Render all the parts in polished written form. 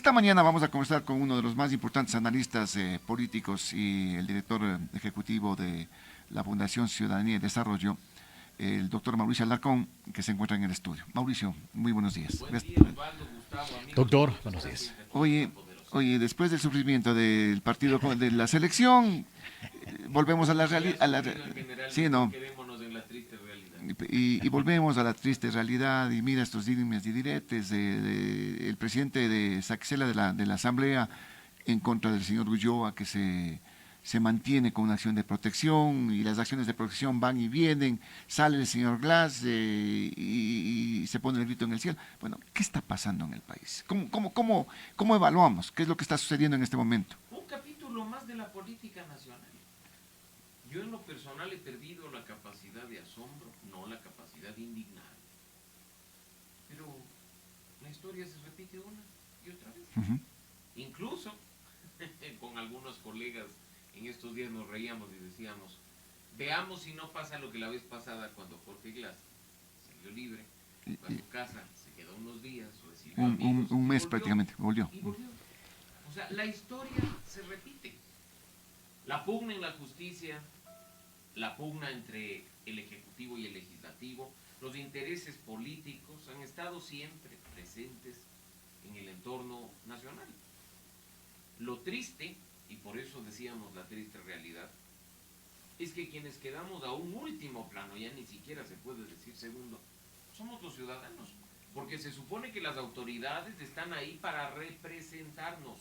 Esta mañana vamos a conversar con uno de los más importantes analistas políticos y el director ejecutivo de la Fundación Ciudadanía y Desarrollo, el doctor Mauricio Alarcón, que se encuentra en el estudio. Mauricio, muy buenos días. Buen día, Osvaldo, Gustavo, amigos. Doctor, buenos días. Oye, después del sufrimiento del partido de la selección, volvemos a la realidad. Sí, no. Quedémonos en la triste realidad. Y volvemos a la triste realidad y mira estos dimes y diretes el presidente de Saxela de la Asamblea en contra del señor Ulloa, que se mantiene con una acción de protección y las acciones de protección van y vienen, sale el señor Glass y se pone el grito en el cielo. Bueno, ¿qué está pasando en el país? ¿Cómo evaluamos? ¿Qué es lo que está sucediendo en este momento? Un capítulo más de la política nacional. Yo en lo personal he perdido la capacidad de asombro, no la capacidad de indignar. Pero la historia se repite una y otra vez. Uh-huh. Incluso con algunos colegas en estos días nos reíamos y decíamos, veamos si no pasa lo que la vez pasada cuando Jorge Glass salió libre, fue a su casa, se quedó unos días, recibió amigos, un mes volvió, prácticamente, volvió. Y volvió. O sea, la historia se repite. La pugna en la justicia, la pugna entre el Ejecutivo y el Legislativo, los intereses políticos han estado siempre presentes en el entorno nacional. Lo triste, y por eso decíamos la triste realidad, es que quienes quedamos a un último plano, ya ni siquiera se puede decir segundo, somos los ciudadanos, porque se supone que las autoridades están ahí para representarnos.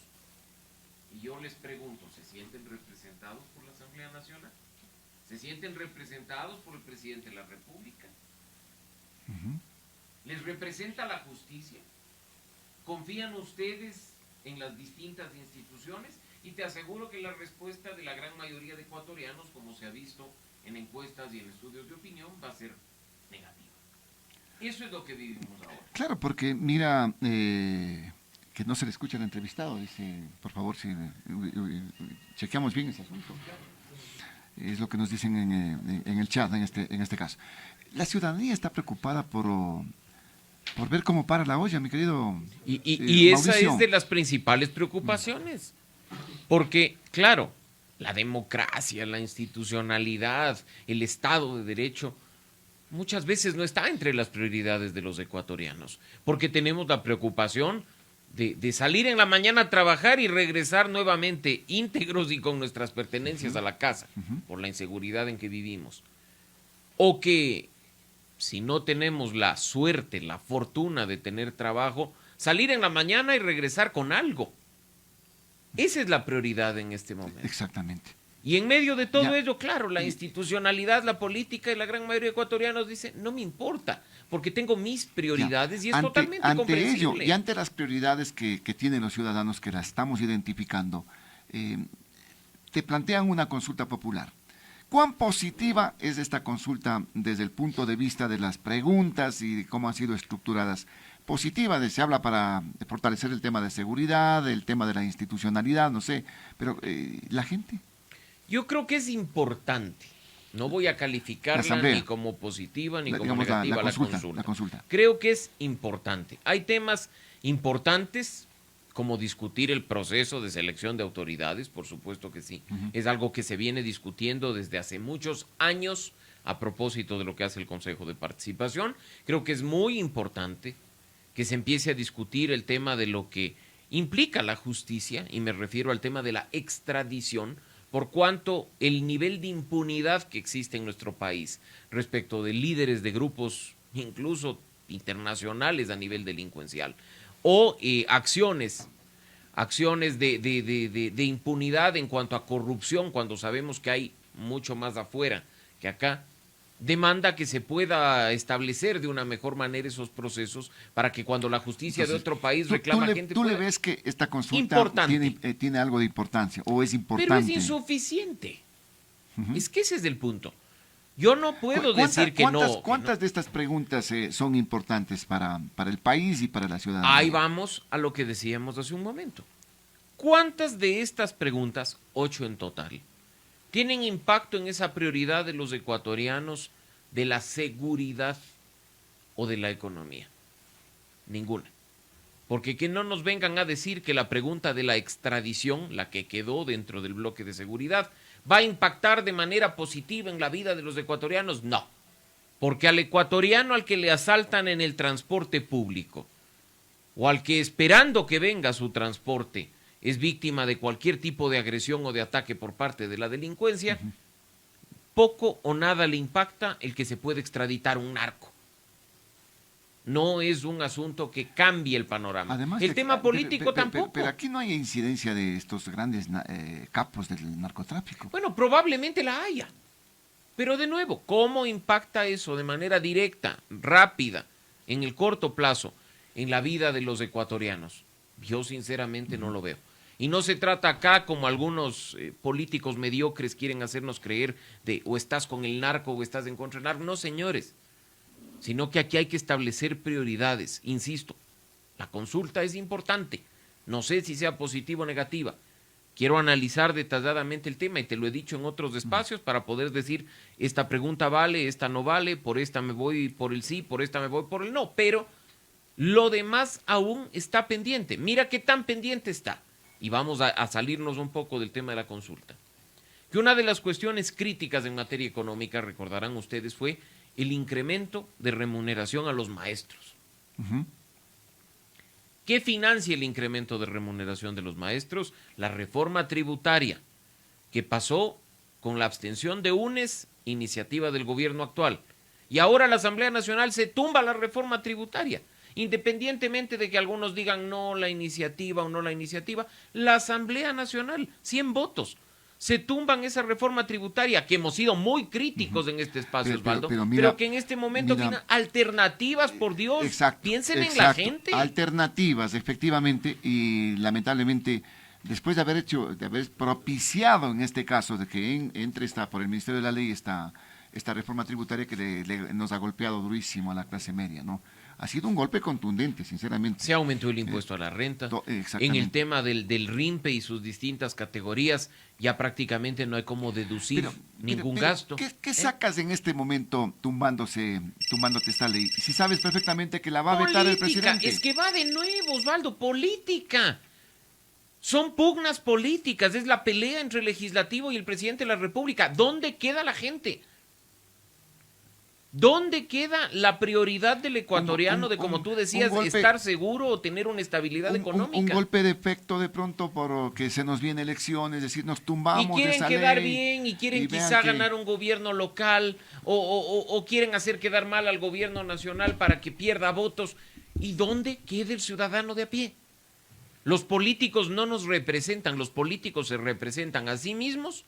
Y yo les pregunto, ¿se sienten representados por la Asamblea Nacional? ¿Se sienten representados por el presidente de la República? Uh-huh. ¿Les representa la justicia? ¿Confían ustedes en las distintas instituciones? Y te aseguro que la respuesta de la gran mayoría de ecuatorianos, como se ha visto en encuestas y en estudios de opinión, va a ser negativa. Eso es lo que vivimos ahora. Claro, porque mira, que no se le escucha al entrevistado, dice, por favor, si chequeamos bien ese asunto. Es lo que nos dicen en el chat, en este caso. La ciudadanía está preocupada por ver cómo para la olla, mi querido y esa Mauricio. es de las principales preocupaciones. Porque, claro, la democracia, la institucionalidad, el Estado de Derecho, muchas veces no está entre las prioridades de los ecuatorianos, porque tenemos la preocupación de salir en la mañana a trabajar y regresar nuevamente íntegros y con nuestras pertenencias a la casa, por la inseguridad en que vivimos. O que, si no tenemos la suerte, la fortuna de tener trabajo, salir en la mañana y regresar con algo. Esa es la prioridad en este momento. Exactamente. Y en medio de todo ello, claro, la institucionalidad, la política y la gran mayoría de ecuatorianos dicen, no me importa, porque tengo mis prioridades y es totalmente comprensible. Ello, y ante las prioridades que tienen los ciudadanos, que las estamos identificando, te plantean una consulta popular. ¿Cuán positiva es esta consulta desde el punto de vista de las preguntas y de cómo han sido estructuradas? Positiva, se habla para fortalecer el tema de seguridad, el tema de la institucionalidad, no sé, pero la gente. Yo creo que es importante. No voy a calificarla ni como positiva ni como negativa la consulta. Creo que es importante. Hay temas importantes como discutir el proceso de selección de autoridades, por supuesto que sí. Uh-huh. Es algo que se viene discutiendo desde hace muchos años a propósito de lo que hace el Consejo de Participación. Creo que es muy importante que se empiece a discutir el tema de lo que implica la justicia, y me refiero al tema de la extradición, por cuanto el nivel de impunidad que existe en nuestro país respecto de líderes de grupos incluso internacionales a nivel delincuencial, o acciones de impunidad en cuanto a corrupción, cuando sabemos que hay mucho más afuera que acá, demanda que se pueda establecer de una mejor manera esos procesos para que cuando la justicia de otro país reclama gente... ¿Tú le ves que esta consulta tiene algo de importancia o es importante? Pero es insuficiente. Uh-huh. Es que ese es el punto. Yo no puedo decir que no. ¿Cuántas de estas preguntas son importantes para el país y para la ciudadanía? Ahí vamos a lo que decíamos hace un momento. ¿Cuántas de estas preguntas, 8 en total, tienen impacto en esa prioridad de los ecuatorianos de la seguridad o de la economía? Ninguna. Porque que no nos vengan a decir que la pregunta de la extradición, la que quedó dentro del bloque de seguridad, va a impactar de manera positiva en la vida de los ecuatorianos. No, porque al ecuatoriano al que le asaltan en el transporte público, o al que esperando que venga su transporte es víctima de cualquier tipo de agresión o de ataque por parte de la delincuencia, poco o nada le impacta el que se puede extraditar un narco. No es un asunto que cambie el panorama. Además, el tema político tampoco. Pero aquí no hay incidencia de estos grandes capos del narcotráfico. Bueno, probablemente la haya. Pero de nuevo, ¿cómo impacta eso de manera directa, rápida, en el corto plazo, en la vida de los ecuatorianos? Yo sinceramente no lo veo. Y no se trata acá, como algunos políticos mediocres quieren hacernos creer, de o estás con el narco o estás en contra del narco. No, señores. Sino que aquí hay que establecer prioridades. Insisto, la consulta es importante. No sé si sea positiva o negativa. Quiero analizar detalladamente el tema y te lo he dicho en otros espacios para poder decir, esta pregunta vale, esta no vale, por esta me voy por el sí, por esta me voy por el no. Pero lo demás aún está pendiente. Mira qué tan pendiente está. Y vamos a salirnos un poco del tema de la consulta. Que una de las cuestiones críticas en materia económica, recordarán ustedes, fue el incremento de remuneración a los maestros. ¿Qué financia el incremento de remuneración de los maestros? La reforma tributaria, que pasó con la abstención de UNES, iniciativa del gobierno actual. Y ahora la Asamblea Nacional se tumba la reforma tributaria. Independientemente de que algunos digan no la iniciativa o no la iniciativa, la Asamblea Nacional, 100 votos, se tumban esa reforma tributaria, que hemos sido muy críticos en este espacio, Osvaldo, pero que en este momento tienen alternativas, por Dios, piensen en la gente. Alternativas, efectivamente, y lamentablemente, después de haber propiciado en este caso, de que entre por el Ministerio de la Ley esta reforma tributaria que nos ha golpeado durísimo a la clase media, ¿no? Ha sido un golpe contundente, sinceramente. Se aumentó el impuesto a la renta. En el tema del RIMPE y sus distintas categorías, ya prácticamente no hay como deducir ningún gasto. ¿Qué sacas en este momento tumbándote esta ley? Si sabes perfectamente que la va a vetar el presidente. Es que va de nuevo, Osvaldo, política. Son pugnas políticas, es la pelea entre el legislativo y el presidente de la República. ¿Dónde queda la gente? ¿Dónde queda la prioridad del ecuatoriano de, como tú decías, estar seguro o tener una estabilidad económica? Un golpe de efecto de pronto porque se nos viene elecciones, es decir, nos tumbamos de esa ley. Y quieren quedar bien y quieren quizá ganar un gobierno local o quieren hacer quedar mal al gobierno nacional para que pierda votos. ¿Y dónde queda el ciudadano de a pie? Los políticos no nos representan, los políticos se representan a sí mismos,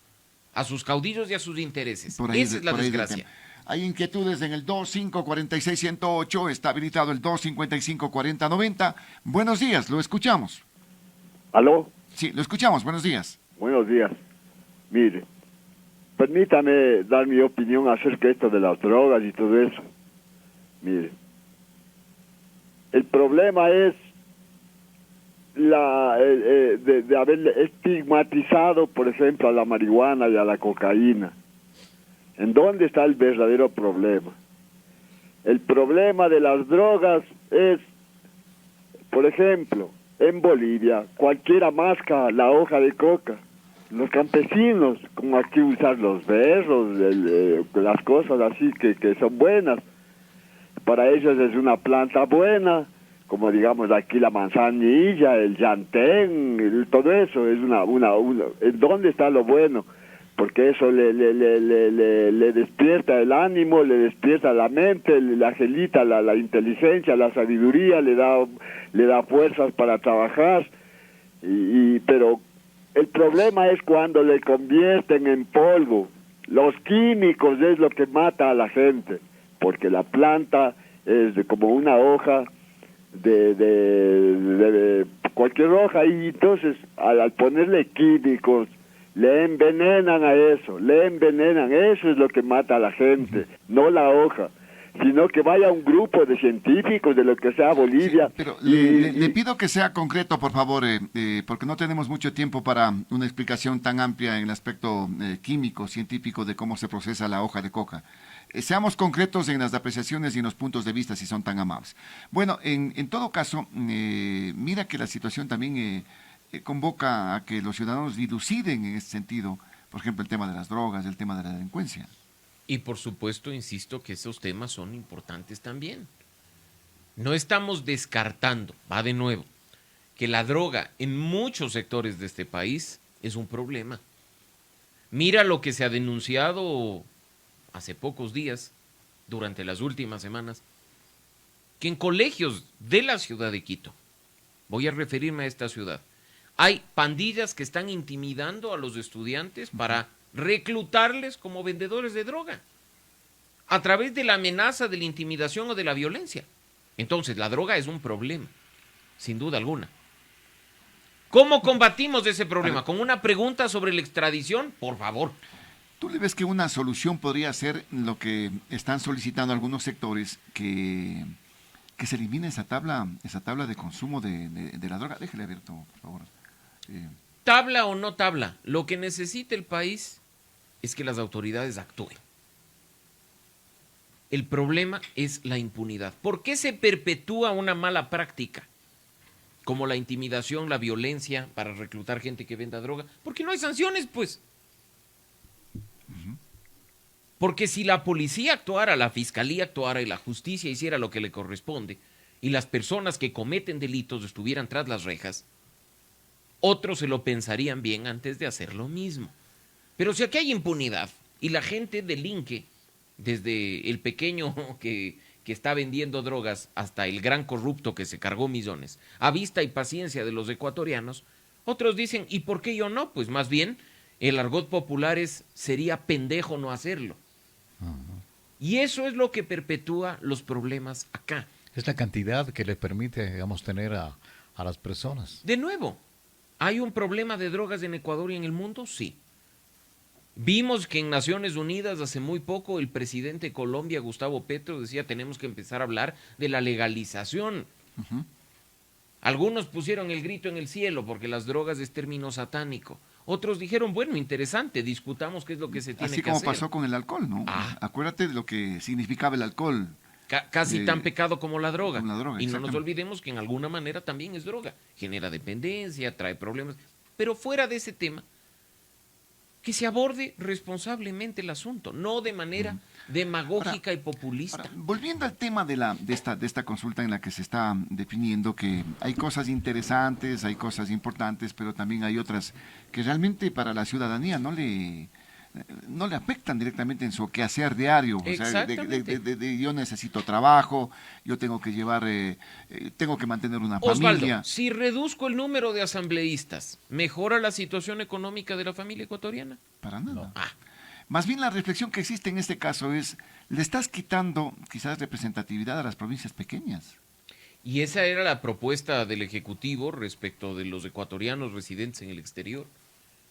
a sus caudillos y a sus intereses. Esa es la desgracia. Hay inquietudes en el 2546-108, está habilitado el 255-4090. Buenos días, lo escuchamos. ¿Aló? Sí, lo escuchamos, buenos días. Buenos días. Mire, permítame dar mi opinión acerca de esto de las drogas y todo eso. Mire, el problema es de haber estigmatizado, por ejemplo, a la marihuana y a la cocaína. ¿En dónde está el verdadero problema? El problema de las drogas es, por ejemplo, en Bolivia, cualquiera masca la hoja de coca. Los campesinos, como aquí usar los berros, las cosas así que son buenas. Para ellos es una planta buena, como digamos aquí la manzanilla, el llantén, todo eso es ¿en dónde está lo bueno? Porque eso le despierta el ánimo, le despierta la mente, le agilita la inteligencia, la sabiduría, le da fuerzas para trabajar. Pero el problema es cuando le convierten en polvo. Los químicos es lo que mata a la gente, porque la planta es como una hoja de cualquier hoja, y entonces al ponerle químicos, le envenenan a eso, eso es lo que mata a la gente, no la hoja, sino que vaya un grupo de científicos de lo que sea Bolivia. Sí, pero le pido que sea concreto, por favor, porque no tenemos mucho tiempo para una explicación tan amplia en el aspecto químico, científico de cómo se procesa la hoja de coca. seamos concretos en las apreciaciones y en los puntos de vista, si son tan amables. Bueno, en todo caso, mira que la situación también convoca a que los ciudadanos diluciden en ese sentido, por ejemplo, el tema de las drogas, el tema de la delincuencia. Y por supuesto, insisto que esos temas son importantes también. No estamos descartando, va de nuevo, que la droga en muchos sectores de este país es un problema. Mira lo que se ha denunciado hace pocos días, durante las últimas semanas, que en colegios de la ciudad de Quito, voy a referirme a esta ciudad, hay pandillas que están intimidando a los estudiantes para reclutarles como vendedores de droga, a través de la amenaza, de la intimidación o de la violencia. Entonces, la droga es un problema, sin duda alguna. ¿Cómo combatimos ese problema? ¿Con una pregunta sobre la extradición? Por favor. ¿Tú le ves que una solución podría ser lo que están solicitando algunos sectores, que se elimine esa tabla de consumo de la droga? Déjale abierto, por favor. Tabla o no tabla, lo que necesita el país es que las autoridades actúen. El problema es la impunidad. ¿Por qué se perpetúa una mala práctica? Como la intimidación, la violencia para reclutar gente que venda droga. Porque no hay sanciones, pues. Porque si la policía actuara, la fiscalía actuara y la justicia hiciera lo que le corresponde, y las personas que cometen delitos estuvieran tras las rejas, otros se lo pensarían bien antes de hacer lo mismo. Pero si aquí hay impunidad y la gente delinque, desde el pequeño que está vendiendo drogas hasta el gran corrupto que se cargó millones, a vista y paciencia de los ecuatorianos, otros dicen, ¿y por qué yo no? Pues más bien, el argot popular sería pendejo no hacerlo. Y eso es lo que perpetúa los problemas acá. Es la cantidad que le permite, digamos, tener a las personas. De nuevo, ¿hay un problema de drogas en Ecuador y en el mundo? Sí. Vimos que en Naciones Unidas hace muy poco el presidente de Colombia, Gustavo Petro, decía tenemos que empezar a hablar de la legalización. Algunos pusieron el grito en el cielo porque las drogas es término satánico. Otros dijeron, bueno, interesante, discutamos qué es lo que se tiene que hacer. Así como pasó con el alcohol, ¿no? Acuérdate de lo que significaba el alcohol. Casi tan pecado como la droga. Y no nos olvidemos que en alguna manera también es droga. Genera dependencia, trae problemas. Pero fuera de ese tema, que se aborde responsablemente el asunto, no de manera demagógica y populista. Volviendo al tema de esta consulta en la que se está definiendo que hay cosas interesantes, hay cosas importantes, pero también hay otras que realmente para la ciudadanía no le afectan directamente en su quehacer diario. O sea, yo necesito trabajo, yo tengo que llevar, tengo que mantener una Osvaldo, familia. Si reduzco el número de asambleístas, ¿mejora la situación económica de la familia ecuatoriana? Para nada. No. Más bien la reflexión que existe en este caso es, le estás quitando quizás representatividad a las provincias pequeñas. Y esa era la propuesta del Ejecutivo respecto de los ecuatorianos residentes en el exterior,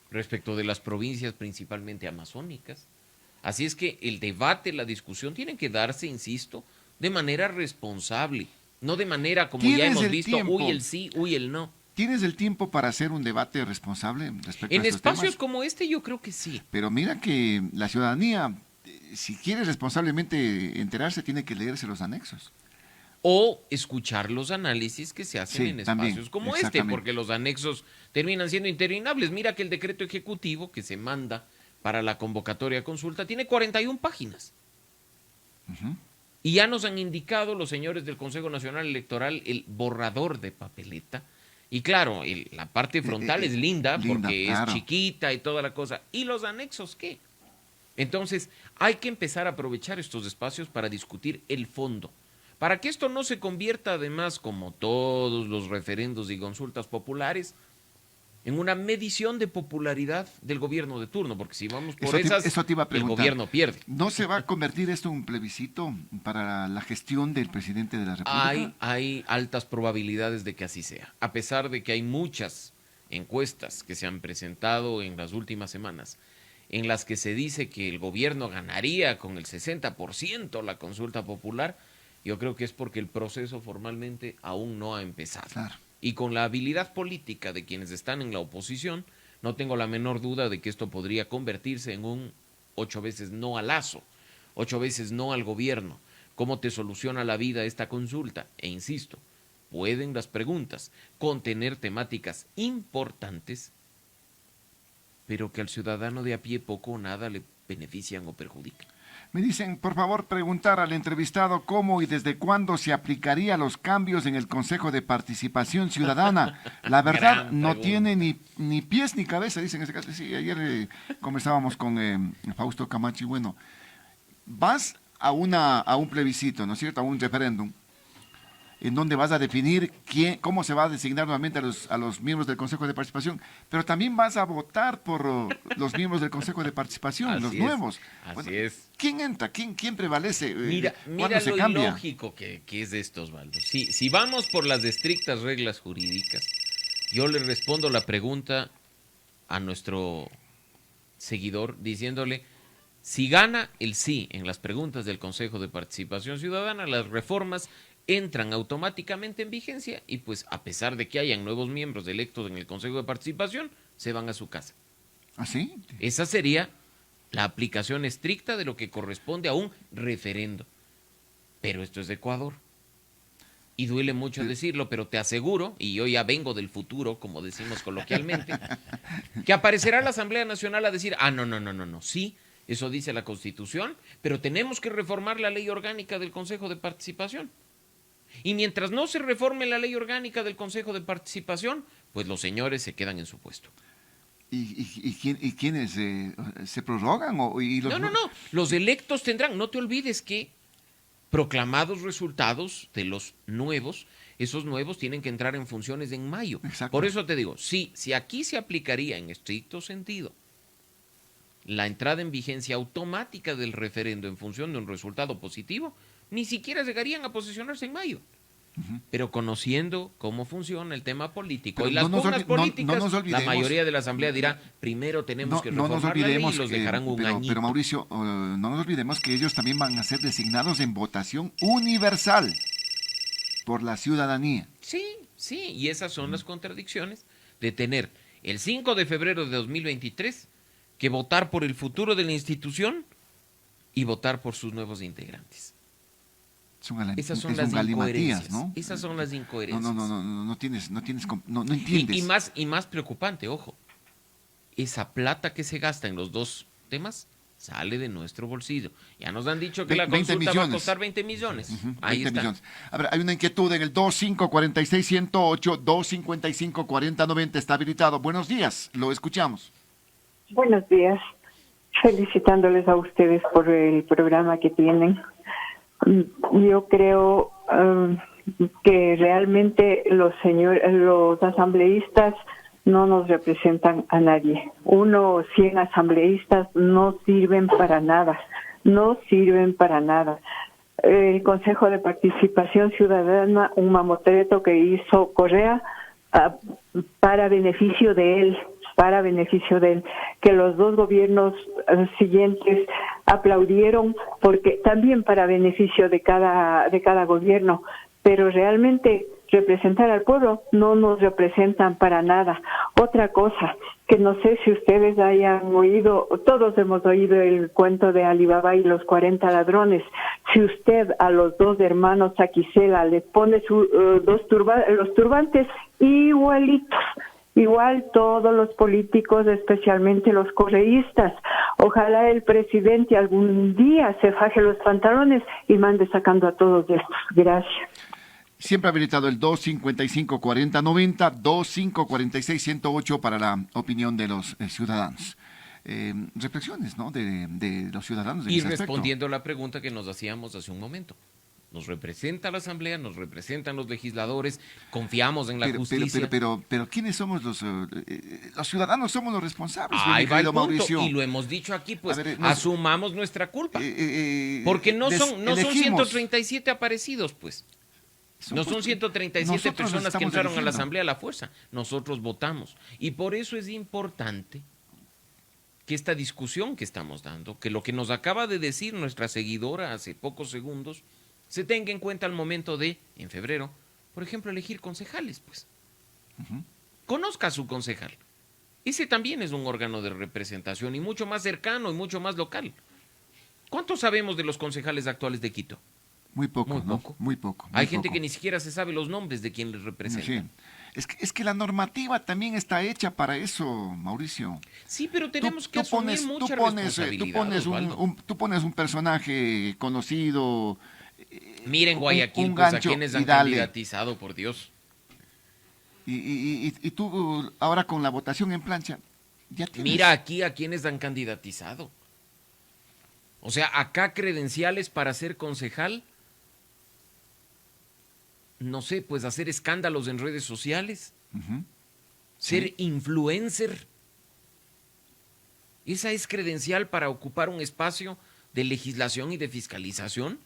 respecto de las provincias principalmente amazónicas. Así es que el debate, la discusión tienen que darse, insisto, de manera responsable, no de manera como ya hemos visto, uy el sí, uy el no. ¿Tienes el tiempo para hacer un debate responsable respecto a estos espacios temas? Como este yo creo que sí. Pero mira que la ciudadanía, si quiere responsablemente enterarse, tiene que leerse los anexos. O escuchar los análisis que se hacen en espacios como este, porque los anexos terminan siendo interminables. Mira que el decreto ejecutivo que se manda para la convocatoria a consulta tiene 41 páginas. Y ya nos han indicado los señores del Consejo Nacional Electoral el borrador de papeleta. Y claro, la parte frontal es linda porque claro, es chiquita y toda la cosa. ¿Y los anexos qué? Entonces, hay que empezar a aprovechar estos espacios para discutir el fondo. Para que esto no se convierta, además, como todos los referendos y consultas populares, en una medición de popularidad del gobierno de turno, porque si vamos por eso te iba a preguntar, el gobierno pierde. ¿No se va a convertir esto en un plebiscito para la gestión del presidente de la República? Hay altas probabilidades de que así sea, a pesar de que hay muchas encuestas que se han presentado en las últimas semanas, en las que se dice que el gobierno ganaría con el 60% la consulta popular. Yo creo que es porque el proceso formalmente aún no ha empezado. Claro. Y con la habilidad política de quienes están en la oposición, no tengo la menor duda de que esto podría convertirse en un 8 veces no a Lazo. 8 veces no al gobierno. ¿Cómo te soluciona la vida esta consulta? E insisto, pueden las preguntas contener temáticas importantes, pero que al ciudadano de a pie poco o nada le benefician o perjudican. Me dicen, por favor, preguntar al entrevistado cómo y desde cuándo se aplicaría los cambios en el Consejo de Participación Ciudadana. La verdad no tiene ni pies ni cabeza, dicen en este caso. Sí, ayer conversábamos con Fausto Camacho y bueno, vas a un plebiscito, ¿no es cierto?, a un referéndum, en donde vas a definir cómo se va a designar nuevamente a los miembros del Consejo de Participación, pero también vas a votar por los miembros del Consejo de Participación, los nuevos. Así es. ¿Quién entra? ¿Quién prevalece? Mira se lo cambia? ilógico que es esto, Osvaldo. Si vamos por las estrictas reglas jurídicas, yo le respondo la pregunta a nuestro seguidor diciéndole, si gana el sí en las preguntas del Consejo de Participación Ciudadana, las reformas entran automáticamente en vigencia y pues a pesar de que hayan nuevos miembros electos en el Consejo de Participación, se van a su casa. ¿Ah, sí? Esa sería la aplicación estricta de lo que corresponde a un referendo. Pero esto es de Ecuador. Y duele mucho decirlo, pero te aseguro, y yo ya vengo del futuro, como decimos coloquialmente, que aparecerá la Asamblea Nacional a decir, no, sí, eso dice la Constitución, pero tenemos que reformar la ley orgánica del Consejo de Participación. Y mientras no se reforme la ley orgánica del Consejo de Participación, pues los señores se quedan en su puesto. ¿Y quiénes se prorrogan? No. Los electos tendrán, no te olvides que proclamados resultados de los nuevos, esos nuevos tienen que entrar en funciones en mayo. Exacto. Por eso te digo, si aquí se aplicaría en estricto sentido la entrada en vigencia automática del referendo en función de un resultado positivo, ni siquiera llegarían a posicionarse en mayo. Pero conociendo cómo funciona el tema político y las pugnas políticas, la mayoría de la Asamblea dirá, primero tenemos que reformar la ley y los dejarán un añito. Pero Mauricio, no nos olvidemos que ellos también van a ser designados en votación universal por la ciudadanía. Sí, y esas son las contradicciones de tener el 5 de febrero de 2023 que votar por el futuro de la institución y votar por sus nuevos integrantes. Esas son las incoherencias, ¿no? Esas son las incoherencias. No entiendes. Y más preocupante, ojo, esa plata que se gasta en los dos temas sale de nuestro bolsillo. Ya nos han dicho que la consulta va a costar 20 millones. Ahí 20 está. Millones. A ver, hay una inquietud en el 2546-108, 255-4090, está habilitado. Buenos días, lo escuchamos. Buenos días, felicitándoles a ustedes por el programa que tienen. Yo creo que realmente los asambleístas no nos representan a nadie. 100 asambleístas no sirven para nada. El Consejo de Participación Ciudadana, un mamotreto que hizo Correa para beneficio de él, que los dos gobiernos siguientes aplaudieron, porque también para beneficio de cada gobierno, pero realmente representar al pueblo no nos representan para nada. Otra cosa, que no sé si ustedes hayan oído, todos hemos oído el cuento de Alibaba y los 40 ladrones. Si usted a los dos hermanos Saquicela le pone los turbantes igualitos, igual todos los políticos, especialmente los correístas. Ojalá el presidente algún día se faje los pantalones y mande sacando a todos estos. Gracias. Siempre habilitado el 255-4090, 2546-108 para la opinión de los ciudadanos. Reflexiones, ¿no?, de los ciudadanos. Y respondiendo a la pregunta que nos hacíamos hace un momento. Nos representa la Asamblea, nos representan los legisladores, confiamos en la justicia. Pero ¿quiénes somos los ciudadanos? Somos los responsables. Ahí va el punto, Mauricio. Y lo hemos dicho aquí, pues asumamos nuestra culpa. Porque no son 137 aparecidos, pues. No son 137 personas que entraron a la Asamblea a la fuerza. Nosotros votamos. Y por eso es importante que esta discusión que estamos dando, que lo que nos acaba de decir nuestra seguidora hace pocos segundos, se tenga en cuenta al momento de, en febrero, por ejemplo, elegir concejales, pues. Conozca a su concejal. Ese también es un órgano de representación y mucho más cercano y mucho más local. ¿Cuánto sabemos de los concejales actuales de Quito? Muy poco, muy ¿no? poco. Muy poco. Hay gente que ni siquiera se sabe los nombres de quien les representa. Sí. Es que la normativa también está hecha para eso, Mauricio. Sí, pero tenemos que asumir mucha responsabilidad. Tú pones un personaje conocido. Miren Guayaquil, pues a quienes han candidatizado, por Dios. Y tú ahora con la votación en plancha, ya tienes... Mira aquí a quienes han candidatizado. O sea, acá credenciales para ser concejal, no sé, pues hacer escándalos en redes sociales, ser influencer. ¿Esa es credencial para ocupar un espacio de legislación y de fiscalización?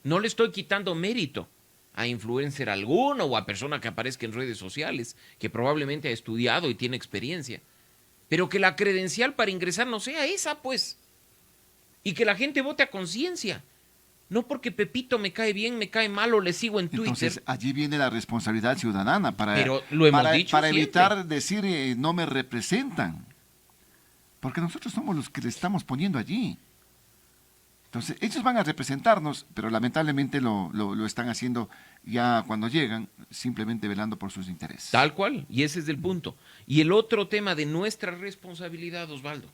No le estoy quitando mérito a influencer alguno o a persona que aparezca en redes sociales, que probablemente ha estudiado y tiene experiencia, pero que la credencial para ingresar no sea esa, pues, y que la gente vote a conciencia. No porque Pepito me cae bien, me cae mal o le sigo en Twitter. Entonces, allí viene la responsabilidad ciudadana para evitar decir no me representan. Porque nosotros somos los que le estamos poniendo allí. Entonces, ellos van a representarnos, pero lamentablemente lo están haciendo ya cuando llegan, simplemente velando por sus intereses. Tal cual, y ese es el punto. Y el otro tema de nuestra responsabilidad, Osvaldo.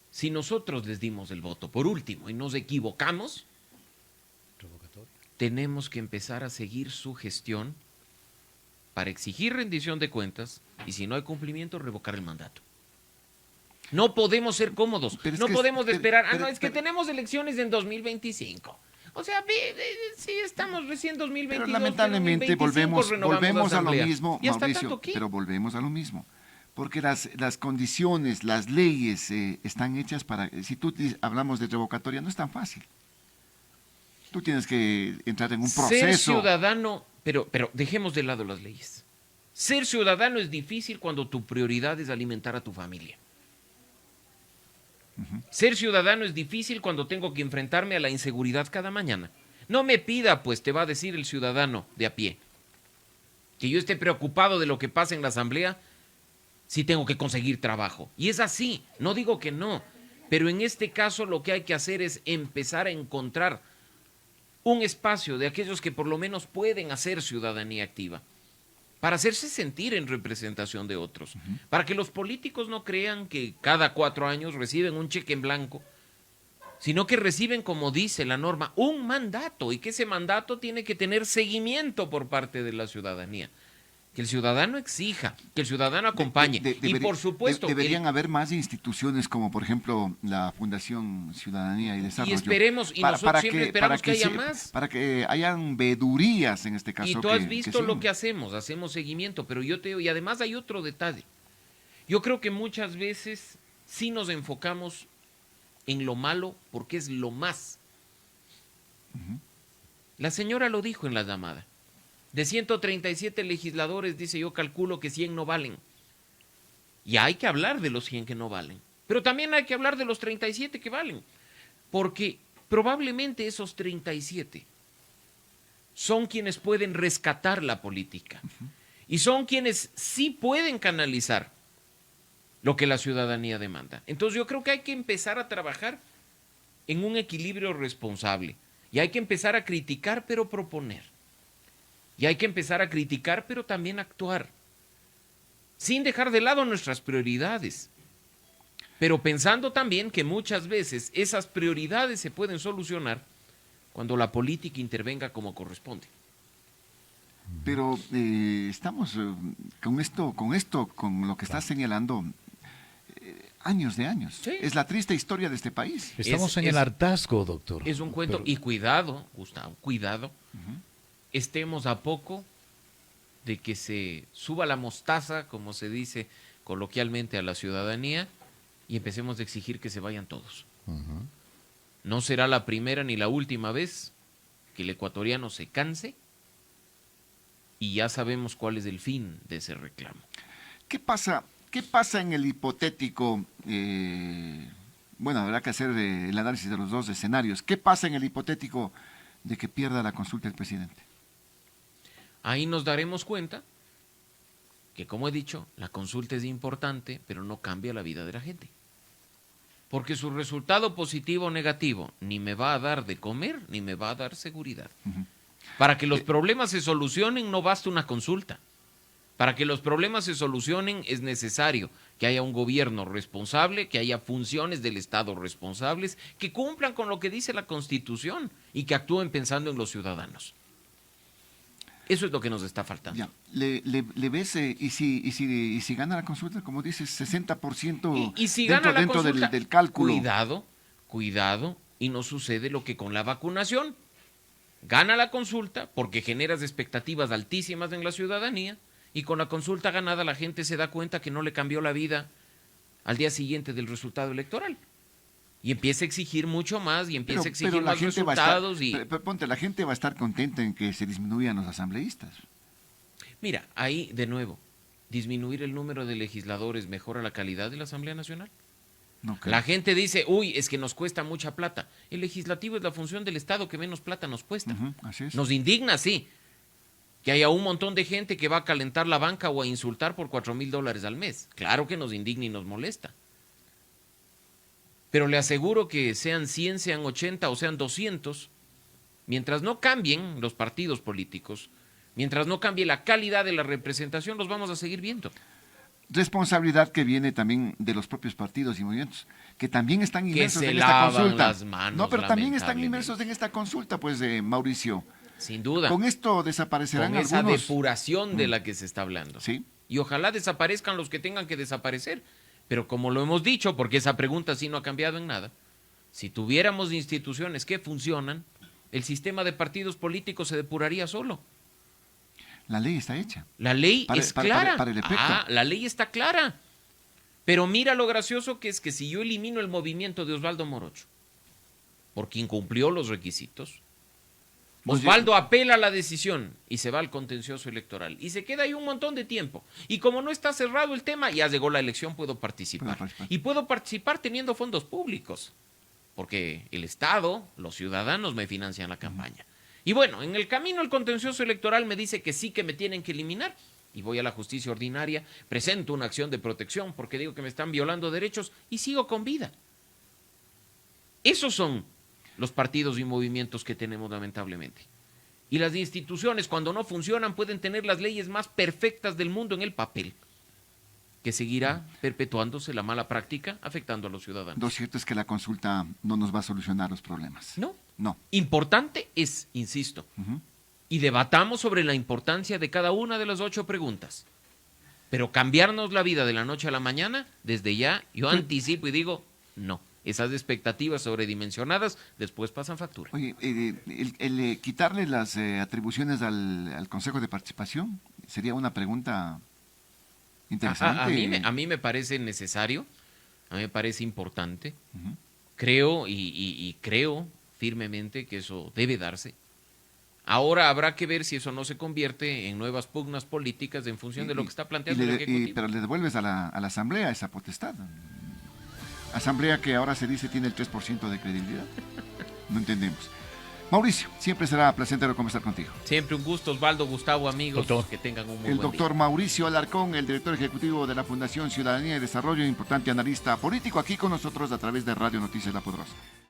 Si nosotros les dimos el voto por último y nos equivocamos, tenemos que empezar a seguir su gestión para exigir rendición de cuentas y si no hay cumplimiento, revocar el mandato. No podemos ser cómodos, no podemos esperar. Es que tenemos elecciones en 2025. O sea, sí, estamos recién 2022. Pero lamentablemente volvemos a lo mismo, Mauricio, pero volvemos a lo mismo. Porque las condiciones, las leyes están hechas para... Si tú hablamos de revocatoria, no es tan fácil. Tú tienes que entrar en un proceso. Ser ciudadano, pero dejemos de lado las leyes. Ser ciudadano es difícil cuando tu prioridad es alimentar a tu familia. Ser ciudadano es difícil cuando tengo que enfrentarme a la inseguridad cada mañana. No me pida, pues, te va a decir el ciudadano de a pie, que yo esté preocupado de lo que pasa en la asamblea si tengo que conseguir trabajo. Y es así, no digo que no, pero en este caso lo que hay que hacer es empezar a encontrar un espacio de aquellos que por lo menos pueden hacer ciudadanía activa, para hacerse sentir en representación de otros, para que los políticos no crean que cada 4 años reciben un cheque en blanco, sino que reciben, como dice la norma, un mandato, y que ese mandato tiene que tener seguimiento por parte de la ciudadanía. Que el ciudadano exija, que el ciudadano acompañe. Y por supuesto... Deberían haber más instituciones como, por ejemplo, la Fundación Ciudadanía y Desarrollo. Y esperemos, y nosotros siempre esperamos que haya más. Para que hayan veedurías en este caso. Y tú has visto lo que hacemos seguimiento, pero yo te digo, y además hay otro detalle. Yo creo que muchas veces sí nos enfocamos en lo malo porque es lo más. La señora lo dijo en la llamada. De 137 legisladores, dice, yo calculo que 100 no valen. Y hay que hablar de los 100 que no valen. Pero también hay que hablar de los 37 que valen. Porque probablemente esos 37 son quienes pueden rescatar la política. Y son quienes sí pueden canalizar lo que la ciudadanía demanda. Entonces yo creo que hay que empezar a trabajar en un equilibrio responsable. Y hay que empezar a criticar, pero proponer. Y hay que empezar a criticar, pero también actuar. Sin dejar de lado nuestras prioridades. Pero pensando también que muchas veces esas prioridades se pueden solucionar cuando la política intervenga como corresponde. Pero estamos con lo que estás señalando, años de años. Sí. Es la triste historia de este país. Estamos en el hartazgo, doctor. Es un cuento. Y cuidado, Gustavo, cuidado. Estemos a poco de que se suba la mostaza, como se dice coloquialmente, a la ciudadanía y empecemos a exigir que se vayan todos. No será la primera ni la última vez que el ecuatoriano se canse y ya sabemos cuál es el fin de ese reclamo. ¿Qué pasa en el hipotético? Bueno, habrá que hacer el análisis de los dos escenarios. ¿Qué pasa en el hipotético de que pierda la consulta el presidente? Ahí nos daremos cuenta que, como he dicho, la consulta es importante, pero no cambia la vida de la gente. porque su resultado positivo o negativo ni me va a dar de comer, ni me va a dar seguridad. Para que los problemas se solucionen no basta una consulta. Para que los problemas se solucionen es necesario que haya un gobierno responsable, que haya funciones del Estado responsables, que cumplan con lo que dice la Constitución y que actúen pensando en los ciudadanos. Eso es lo que nos está faltando. Ya. ¿Le ves, y si gana la consulta, como dices, 60% y si gana la dentro consulta, del cálculo? Cuidado, y no sucede lo que con la vacunación. Gana la consulta porque generas expectativas altísimas en la ciudadanía, y con la consulta ganada la gente se da cuenta que no le cambió la vida al día siguiente del resultado electoral. Y empieza a exigir mucho más, y empieza a exigir más resultados. Ponte, la gente va a estar contenta en que se disminuyan los asambleístas. Mira, ahí de nuevo, disminuir el número de legisladores mejora la calidad de la Asamblea Nacional. No creo. La gente dice, uy, es que nos cuesta mucha plata. El legislativo es la función del Estado que menos plata nos cuesta. Así es. Nos indigna, sí, que haya un montón de gente que va a calentar la banca o a insultar por $4,000 al mes. Claro que nos indigna y nos molesta. Pero le aseguro que sean 100, sean 80 o sean 200, mientras no cambien los partidos políticos, mientras no cambie la calidad de la representación, los vamos a seguir viendo. Responsabilidad que viene también de los propios partidos y movimientos, que también están inmersos en esta lavan consulta. Las manos, no, pero también están inmersos en esta consulta, pues, Mauricio. Sin duda. Con esto desaparecerán con algunos. Esa depuración de la que se está hablando. Sí. Y ojalá desaparezcan los que tengan que desaparecer. Pero como lo hemos dicho, porque esa pregunta sí no ha cambiado en nada, si tuviéramos instituciones que funcionan, el sistema de partidos políticos se depuraría solo. La ley está hecha. La ley es clara. Para el efecto. La ley está clara. Pero mira lo gracioso que es que si yo elimino el movimiento de Osvaldo Morocho, porque incumplió los requisitos, Osvaldo apela a la decisión y se va al contencioso electoral. Y se queda ahí un montón de tiempo. Y como no está cerrado el tema, ya llegó la elección, puedo participar. Y puedo participar teniendo fondos públicos. Porque el Estado, los ciudadanos me financian la campaña. Y bueno, en el camino el contencioso electoral me dice que sí, que me tienen que eliminar. Y voy a la justicia ordinaria, presento una acción de protección porque digo que me están violando derechos y sigo con vida. Esos son los partidos y movimientos que tenemos lamentablemente. Y las instituciones, cuando no funcionan, pueden tener las leyes más perfectas del mundo en el papel, que seguirá perpetuándose la mala práctica afectando a los ciudadanos. Lo cierto es que la consulta no nos va a solucionar los problemas. No. Importante es, insisto, y debatamos sobre la importancia de cada una de las 8 preguntas. Pero cambiarnos la vida de la noche a la mañana, desde ya, yo anticipo y digo, no. Esas expectativas sobredimensionadas después pasan factura. Oye, el quitarle las atribuciones al Consejo de Participación sería una pregunta interesante. A mí me parece necesario, a mí me parece importante. Creo y creo firmemente que eso debe darse. Ahora habrá que ver si eso no se convierte en nuevas pugnas políticas en función de lo que está planteando el Ejecutivo. Pero le devuelves a la Asamblea esa potestad. Asamblea que ahora se dice tiene el 3% de credibilidad. No entendemos. Mauricio, siempre será placentero conversar contigo. Siempre un gusto, Osvaldo, Gustavo, amigos, doctor. Que tengan un muy buen día. El doctor Mauricio Alarcón, el director ejecutivo de la Fundación Ciudadanía y Desarrollo, importante analista político, aquí con nosotros a través de Radio Noticias La Poderosa.